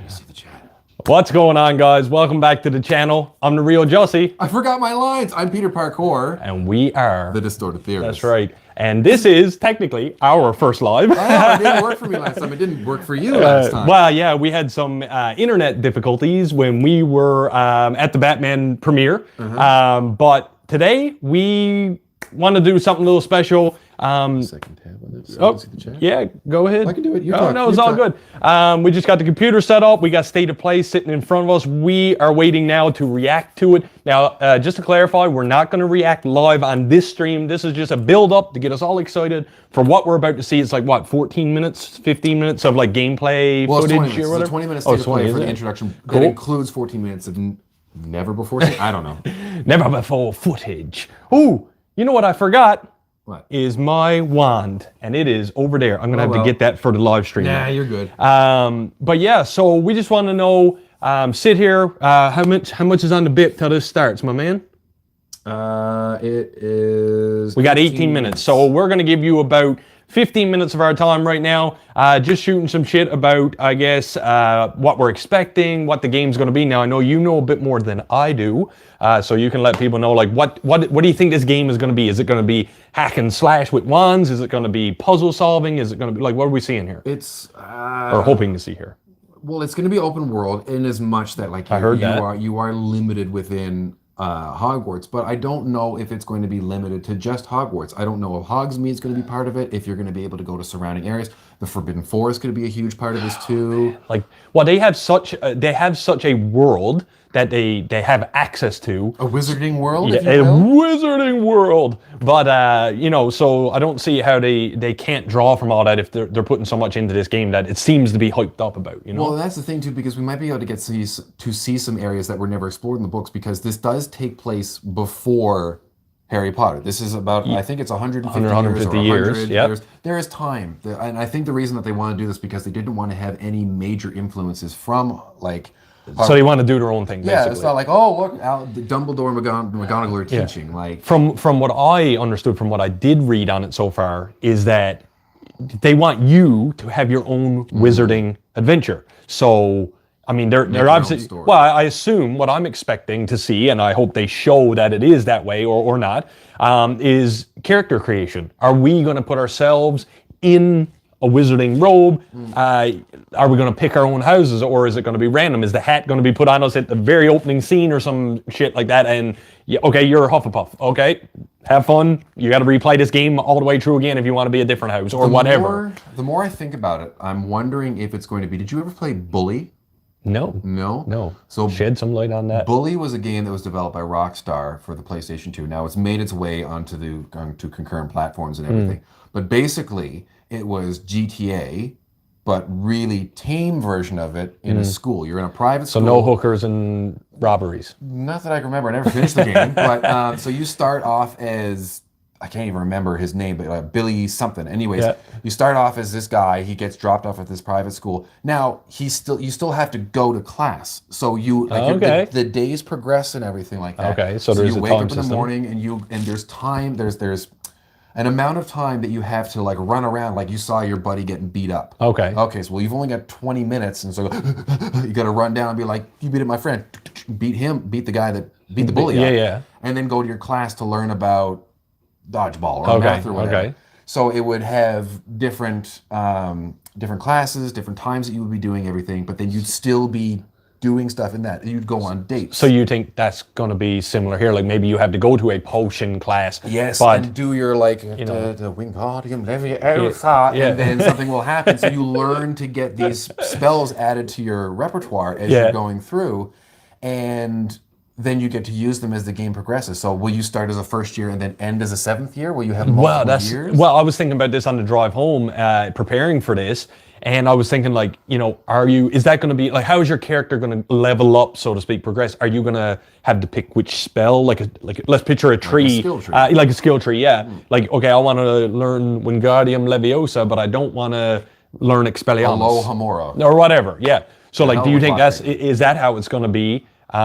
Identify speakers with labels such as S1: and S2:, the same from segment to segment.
S1: you see the chat.
S2: What's going on, guys? Welcome back to the channel. I'm the real Jussie.
S1: I forgot my lines. I'm Peter Parkour.
S2: And we are
S1: the Distorted Theorist.
S2: That's right. And this is technically our first live.
S1: Oh, it didn't work for me last time. It didn't work for you last time.
S2: Well, yeah, we had some internet difficulties when we were at the Batman premiere. But today we want to do something a little special.
S1: Second tab on this.
S2: Oh,
S1: See the chat?
S2: yeah, go ahead.
S1: I can do it. You
S2: Oh,
S1: talk.
S2: no, it's
S1: You
S2: all
S1: talk.
S2: good. We just got the computer set up. We got State of Play sitting in front of us. We are waiting now to react to it. Now, just to clarify, we're not going to react live on this stream. This is just a build-up to get us all excited for what we're about to see. It's like, what, 14 minutes, 15 minutes of like gameplay
S1: Well, it's 20
S2: footage
S1: minutes.
S2: or whatever?
S1: It's a 20 minutes State of Play for the
S2: it?
S1: introduction.
S2: Cool.
S1: That includes 14 minutes of never before seen. I don't know.
S2: Never before footage. Ooh, you know what I forgot?
S1: What?
S2: Is my wand, and it is over there. I'm gonna have
S1: well.
S2: to get that for the live stream.
S1: Nah, you're good.
S2: But yeah, so we just want to know, sit here, how much is on the bit till this starts, my man?
S1: It is.
S2: We got 18 minutes, so we're gonna give you about 15 minutes of our time right now, just shooting some shit about, I guess, what we're expecting, what the game's gonna be. Now, I know you know a bit more than I do, so you can let people know, like, what do you think this game is gonna be? Is it gonna be hack and slash with wands? Is it gonna be puzzle solving? Is it gonna be, like, what are we seeing here?
S1: It's.
S2: Or hoping to see here?
S1: Well, it's going to be open world in as much that, like, you are limited within Hogwarts, but I don't know if it's going to be limited to just Hogwarts. I don't know if Hogsmeade is going to be part of it, if you're going to be able to go to surrounding areas. The Forbidden Forest could be a huge part of this too.
S2: Like, well, they have such a world that they have access to.
S1: A wizarding world,
S2: Yeah,
S1: if you
S2: a
S1: will?
S2: wizarding world. But you know, so I don't see how they can't draw from all that if they're putting so much into this game that it seems to be hyped up about, you know?
S1: Well, that's the thing too, because we might be able to see some areas that were never explored in the books, because this does take place before Harry Potter. This is about, I think it's 150
S2: years, yep.
S1: years. There is time. And I think the reason that they want to do this because they didn't want to have any major influences from, like...
S2: So they want to do their own thing, basically.
S1: Yeah, it's not like, oh, look, Dumbledore and McGonagall are teaching. Like,
S2: from what I understood, from what I did read on it so far, is that they want you to have your own wizarding adventure. So, I mean, they're obviously, well, I assume what I'm expecting to see, and I hope they show that it is that way or not, is character creation. Are we going to put ourselves in a wizarding robe? Are we going to pick our own houses, or is it going to be random? Is the hat going to be put on us at the very opening scene or some shit like that? And yeah, okay, you're a Hufflepuff. Okay, have fun. You got to replay this game all the way through again if you want to be a different house or whatever.
S1: The more I think about it, I'm wondering if it's going to be. Did you ever play Bully?
S2: No.
S1: No.
S2: So shed some light on that.
S1: Bully was a game that was developed by Rockstar for the PlayStation 2. Now it's made its way onto concurrent platforms and everything. But basically, it was GTA, but really tame version of it in a school. You're in a private school.
S2: So no hookers and robberies.
S1: Not that I can remember. I never finished the game. But so you start off as, I can't even remember his name, but Billy something. Anyways, you start off as this guy. He gets dropped off at this private school. Now you still have to go to class. So you the days progress and everything like that.
S2: Okay, so there's
S1: you
S2: a
S1: wake
S2: time
S1: up in the
S2: system.
S1: morning and there's time. There's an amount of time that you have to, like, run around, like you saw your buddy getting beat up.
S2: Okay.
S1: Okay, so you've only got 20 minutes, and so you got to run down and be like, you beat up my friend. Beat the guy that beat the bully up.
S2: Yeah.
S1: And then go to your class to learn about dodgeball or math or whatever.
S2: Okay.
S1: So it would have different classes, different times that you would be doing everything, but then you'd still be doing stuff in that. You'd go on dates.
S2: So you think that's going to be similar here? Like maybe you have to go to a potion class.
S1: Yes,
S2: but
S1: and do your, like, the Wingardium Leviosa, and then something will happen. So you learn to get these spells added to your repertoire as you're going through, and then you get to use them as the game progresses. So will you start as a first year and then end as a seventh year? Will you have multiple years?
S2: Well, I was thinking about this on the drive home, preparing for this. And I was thinking, like, you know, is that going to be, like, how is your character going to level up, so to speak, progress? Are you going to have to pick which spell? Like let's picture a tree.
S1: Like a skill tree.
S2: Like a skill tree, yeah. Like, okay, I want to learn Wingardium Leviosa, but I don't want to learn Expelliarmus.
S1: Alohomora.
S2: Or whatever, yeah. So, like, do you think is that how it's going to be? But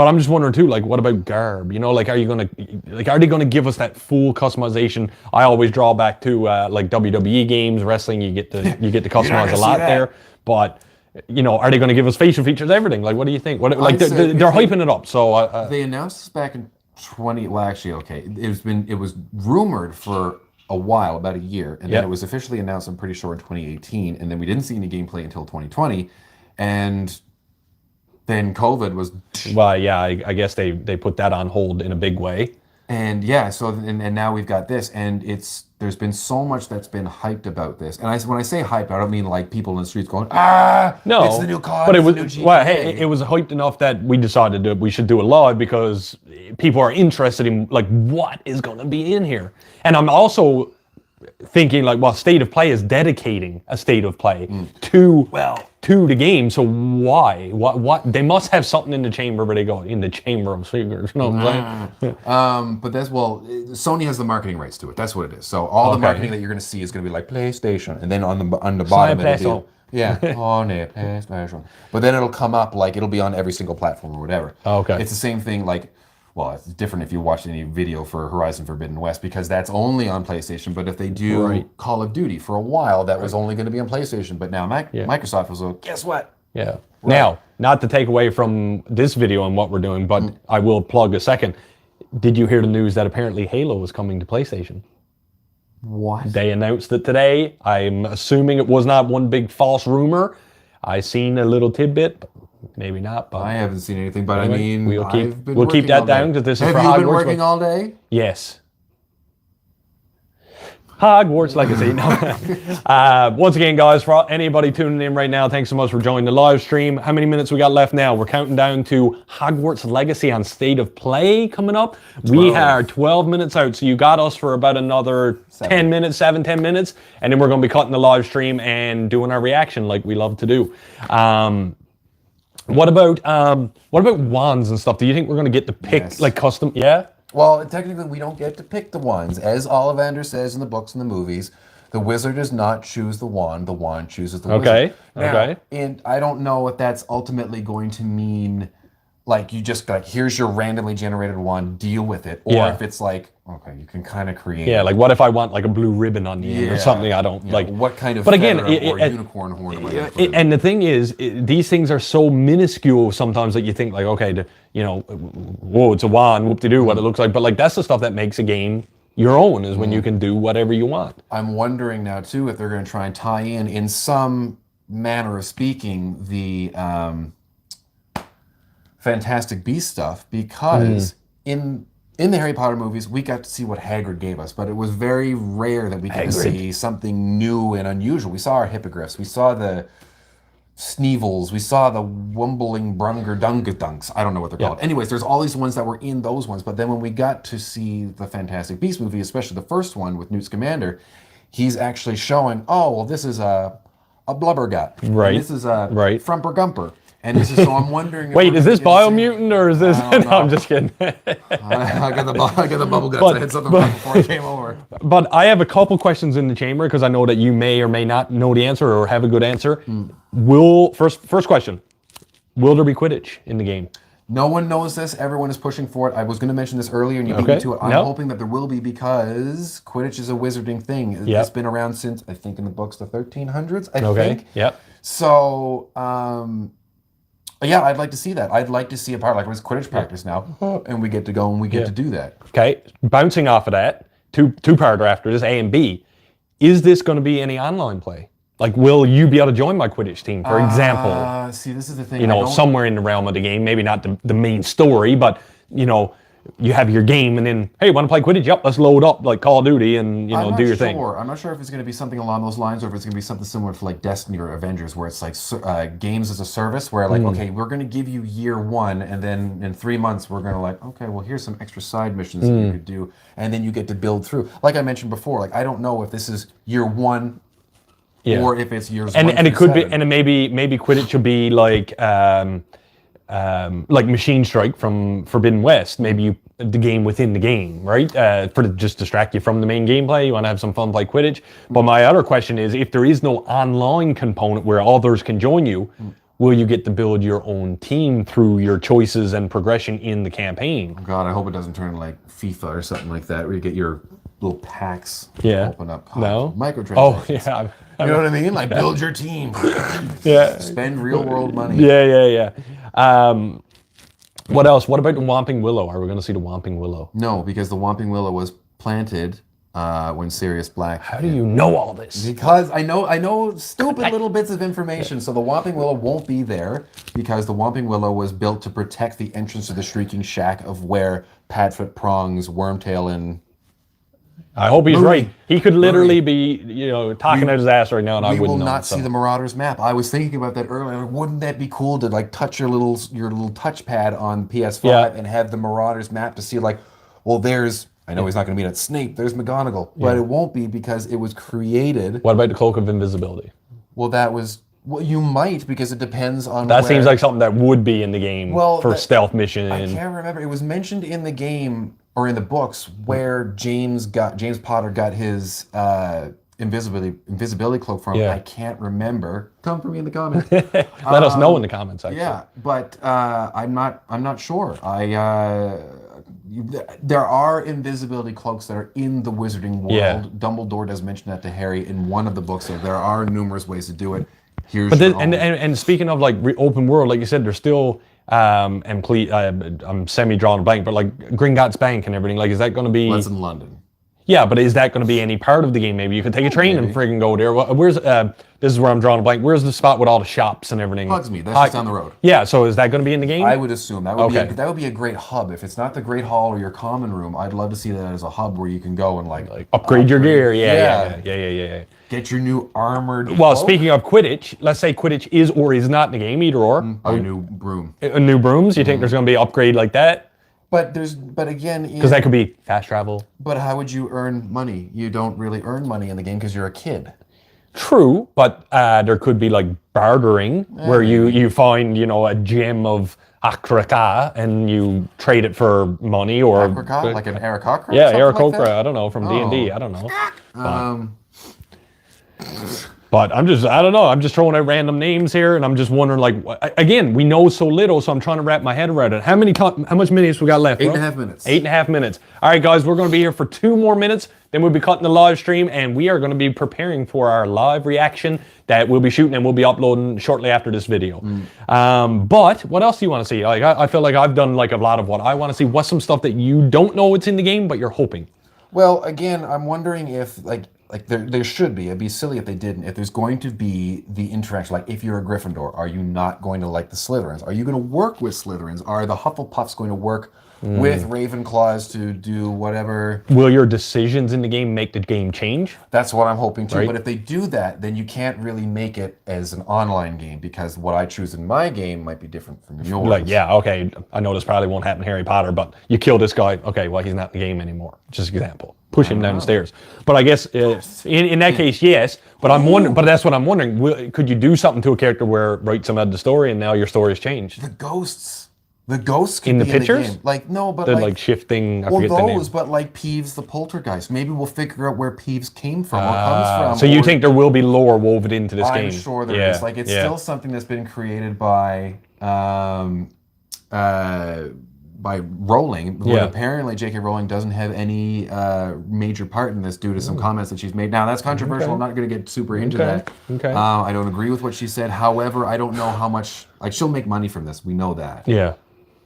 S2: I'm just wondering too, like, what about garb? You know, like, are they gonna give us that full customization? I always draw back to like WWE games, wrestling. You get to customize a lot there. But are they going to give us facial features, everything? Like, what do you think? They're hyping it up. So
S1: they announced this back in 20. Well, actually, okay, it was rumored for a while, about a year, and then it was officially announced, I'm pretty sure, in 2018, and then we didn't see any gameplay until 2020, and then COVID was.
S2: Well, yeah, I guess they put that on hold in a big way.
S1: And so and now we've got this, and there's been so much that's been hyped about this. And when I say hyped, I don't mean like people in the streets going, no, it's the new COD,
S2: but it was hyped enough that we decided that we should do it live because people are interested in like what is going to be in here. And I'm also thinking like, well, State of Play is dedicating a State of Play to the game. So why? What? They must have something in the chamber where they go in the chamber of secrets. You know what I'm saying?
S1: But Sony has the marketing rights to it. That's what it is. So all the marketing that you're going to see is going to be like PlayStation, and then on the bottom it'll be PlayStation. But then it'll come up like it'll be on every single platform or whatever.
S2: Okay.
S1: It's the same thing like. Well, it's different if you watch any video for Horizon Forbidden West because that's only on PlayStation. But if they do Call of Duty for a while, that was only going to be on PlayStation. But now Microsoft was like, guess what?
S2: Yeah. Right. Now, not to take away from this video and what we're doing, but I will plug a second. Did you hear the news that apparently Halo is coming to PlayStation?
S1: What?
S2: They announced it today. I'm assuming it was not one big false rumor. I seen a little tidbit. Maybe not, but
S1: I haven't seen anything. But anyway, I mean,
S2: we'll keep that down because this is for Hogwarts.
S1: Have you been working all day?
S2: Yes. Hogwarts Legacy. Once again, guys, for anybody tuning in right now, thanks so much for joining the live stream. How many minutes we got left now? We're counting down to Hogwarts Legacy on State of Play coming up. 12. We are 12 minutes out, so you got us for about another 10 minutes, 10 minutes, and then we're going to be cutting the live stream and doing our reaction like we love to do. What about wands and stuff? Do you think we're going to get to pick like custom? Yeah.
S1: Well, technically, we don't get to pick the wands. As Ollivander says in the books and the movies, the wizard does not choose the wand chooses the wizard. Okay. And I don't know if that's ultimately going to mean, like, you just, like, here's your randomly generated wand, deal with it. Or if it's like, okay, you can kind of create.
S2: Yeah, like, what if I want, like, a blue ribbon on the end or something? I don't, like.
S1: What kind of unicorn horn am I going to
S2: And the thing is, these things are so minuscule sometimes that you think, like, okay, whoa, it's a wand, whoop-de-doo, what it looks like. But, like, that's the stuff that makes a game your own, is when you can do whatever you want.
S1: I'm wondering now, too, if they're going to try and tie in some manner of speaking, the Fantastic Beast stuff, because in the Harry Potter movies, we got to see what Hagrid gave us, but it was very rare that we could see something new and unusual. We saw our hippogriffs, we saw the Sneevils, we saw the Wumbling Brunger Dungadunks. I don't know what they're called. Anyways, there's all these ones that were in those ones, but then when we got to see the Fantastic Beast movie, especially the first one with Newt Scamander, he's actually showing, oh, well, this is a blubbergut.
S2: Right.
S1: And this is a Frumper Gumper. And this is, so I'm wondering.
S2: Wait, is this Biomutant or is this? No, I'm just kidding.
S1: I got the bubble guts. I had something right before I came over.
S2: But I have a couple questions in the chamber because I know that you may or may not know the answer or have a good answer. First question: will there be Quidditch in the game?
S1: No one knows this. Everyone is pushing for it. I was going to mention this earlier, and you beat me to it. I'm hoping that there will be because Quidditch is a wizarding thing. It's been around since I think in the books the 1300s. I think.
S2: Yep.
S1: So. Yeah, I'd like to see that. I'd like to see a part like it's Quidditch practice now, and we get to go and we get to do that.
S2: Okay, bouncing off of that, two-parter after this, A and B. Is this going to be any online play? Like, will you be able to join my Quidditch team, for example?
S1: See, this is the thing.
S2: Somewhere in the realm of the game, maybe not the main story, but you have your game, and then, hey, want to play Quidditch? Yep, let's load up like Call of Duty and do your thing.
S1: I'm not sure if it's going to be something along those lines, or if it's going to be something similar to like Destiny or Avengers, where it's like games as a service, where like, okay, we're going to give you year one, and then in 3 months we're going to like, okay, well here's some extra side missions that you could do, and then you get to build through. Like I mentioned before, like I don't know if this is year one. Yeah. Or if it's years
S2: and
S1: 1
S2: and it could
S1: 7.
S2: be, and maybe Quidditch should be like Machine Strike from Forbidden West. Maybe the game within the game, right? For to just distract you from the main gameplay. You want to have some fun, play Quidditch. But my other question is, if there is no online component where others can join you, will you get to build your own team through your choices and progression in the campaign?
S1: Oh God, I hope it doesn't turn like FIFA or something like that, where you get your little packs open up.
S2: No?
S1: Microtransactions.
S2: Oh, yeah.
S1: You know what I mean? Like build your team.
S2: Yeah.
S1: Spend real world money.
S2: Yeah. What else? What about the Whomping Willow? Are we going to see the Whomping Willow?
S1: No, because the Whomping Willow was planted when Sirius Black.
S2: How do you know all this?
S1: Because I know stupid little bits of information. So the Whomping Willow won't be there because the Whomping Willow was built to protect the entrance to the Shrieking Shack of where Padfoot, Prongs, Wormtail, and
S2: I hope he's
S1: Murray.
S2: right. He could literally be, talking out his ass right now, and I
S1: we
S2: wouldn't
S1: will
S2: know.
S1: not see the Marauders map. I was thinking about that earlier. Wouldn't that be cool to like touch your little touchpad on PS5 and have the Marauders map to see like, well, there's. I know he's not going to meet at Snape. There's McGonagall, but it won't be because it was created.
S2: What about the Cloak of Invisibility?
S1: Well, that was. Well, you might because it depends on.
S2: That seems like something that would be in the game for stealth mission.
S1: I can't remember. It was mentioned in the game or in the books where James Potter got his invisibility cloak from. I can't remember. Come for me in the comments.
S2: Let us know in the comments. Actually.
S1: Yeah, but I'm not sure. There are invisibility cloaks that are in the wizarding world.
S2: Yeah.
S1: Dumbledore does mention that to Harry in one of the books. So there are numerous ways to do it.
S2: And speaking of like open world, like you said, there's still I'm semi-drawing a blank, but like Gringotts Bank and everything. Like, is that going to be?
S1: That's in London.
S2: Yeah, but is that going to be any part of the game? Maybe you could take a train and friggin' go there. Where's this is where I'm drawing a blank. Where's the spot with all the shops and everything?
S1: Hogsmeade. That's just down the road.
S2: Yeah. So is that going to be in the game?
S1: I would assume that would be a great hub. If it's not the Great Hall or your common room, I'd love to see that as a hub where you can go and like
S2: upgrade your gear. Yeah.
S1: Get your new armored.
S2: Well, speaking of Quidditch, let's say Quidditch is or is not in the game, either or.
S1: A new broom.
S2: New brooms. You think there's going to be an upgrade like that?
S1: But again,
S2: because that could be fast travel.
S1: But how would you earn money? You don't really earn money in the game because you're a kid.
S2: True, but there could be like bartering where you find a gem of Akraka and you trade it for money or
S1: Akraka? Like an Aarakocra?
S2: Yeah, Aarakocra. Like I don't know, from D&D. I don't know. But I don't know. I'm just throwing out random names here, and I'm just wondering, like, again, we know so little, so I'm trying to wrap my head around it. How much minutes we got left?
S1: 8.5 minutes.
S2: 8.5 minutes. All right, guys, we're going to be here for 2 more minutes. Then we'll be cutting the live stream, and we are going to be preparing for our live reaction that we'll be shooting and we'll be uploading shortly after this video. But what else do you want to see? Like, I feel like I've done like a lot of what I want to see. What's some stuff that you don't know it's in the game, but you're hoping?
S1: Well, again, I'm wondering if like there should be. It'd be silly if they didn't. If there's going to be the interaction, like if you're a Gryffindor, are you not going to like the Slytherins? Are you going to work with Slytherins? Are the Hufflepuffs going to work with Ravenclaws to do whatever?
S2: Will your decisions in the game make the game change?
S1: That's what I'm hoping to.
S2: Right.
S1: But if they do that, then you can't really make it as an online game because what I choose in my game might be different from yours.
S2: Like, yeah, okay, I know this probably won't happen in Harry Potter, but you kill this guy. Okay, well, he's not in the game anymore. Just an example. Push him down the stairs. But I guess in that case, yes. But I'm wondering. But that's what I'm wondering. Could you do something to a character where write some of the story and now your story has changed?
S1: The ghosts could
S2: in the
S1: be
S2: pictures.
S1: In the game. Like no, but
S2: the like shifting. I forget the name.
S1: But like Peeves the Poltergeist. Maybe we'll figure out where Peeves came from or comes from.
S2: So you think there will be lore woven into this game?
S1: I'm sure there is. Like it's still something that's been created by Rowling, but apparently J.K. Rowling doesn't have any major part in this due to some comments that she's made. Now, that's controversial. Okay. I'm not going to get super into that.
S2: Okay.
S1: I don't agree with what she said. However, I don't know how much... Like, she'll make money from this. We know that.
S2: Yeah.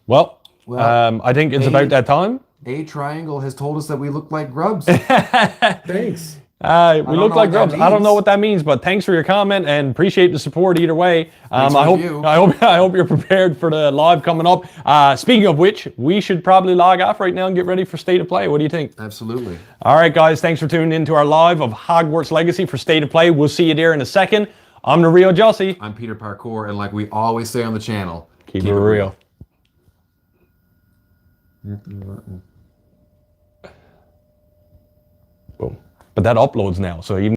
S2: Well I think it's about that time.
S1: A Triangle has told us that we look like grubs. Thanks.
S2: We look like grubs. I don't know what that means, but thanks for your comment and appreciate the support either way. I hope you're prepared for the live coming up. Speaking of which, we should probably log off right now and get ready for State of Play. What do you think?
S1: Absolutely.
S2: All right, guys. Thanks for tuning in to our live of Hogwarts Legacy for State of Play. We'll see you there in a second. I'm the Real Jussie.
S1: I'm Peter Parkour, and like we always say on the channel,
S2: keep it real. Boom. But that uploads now, so even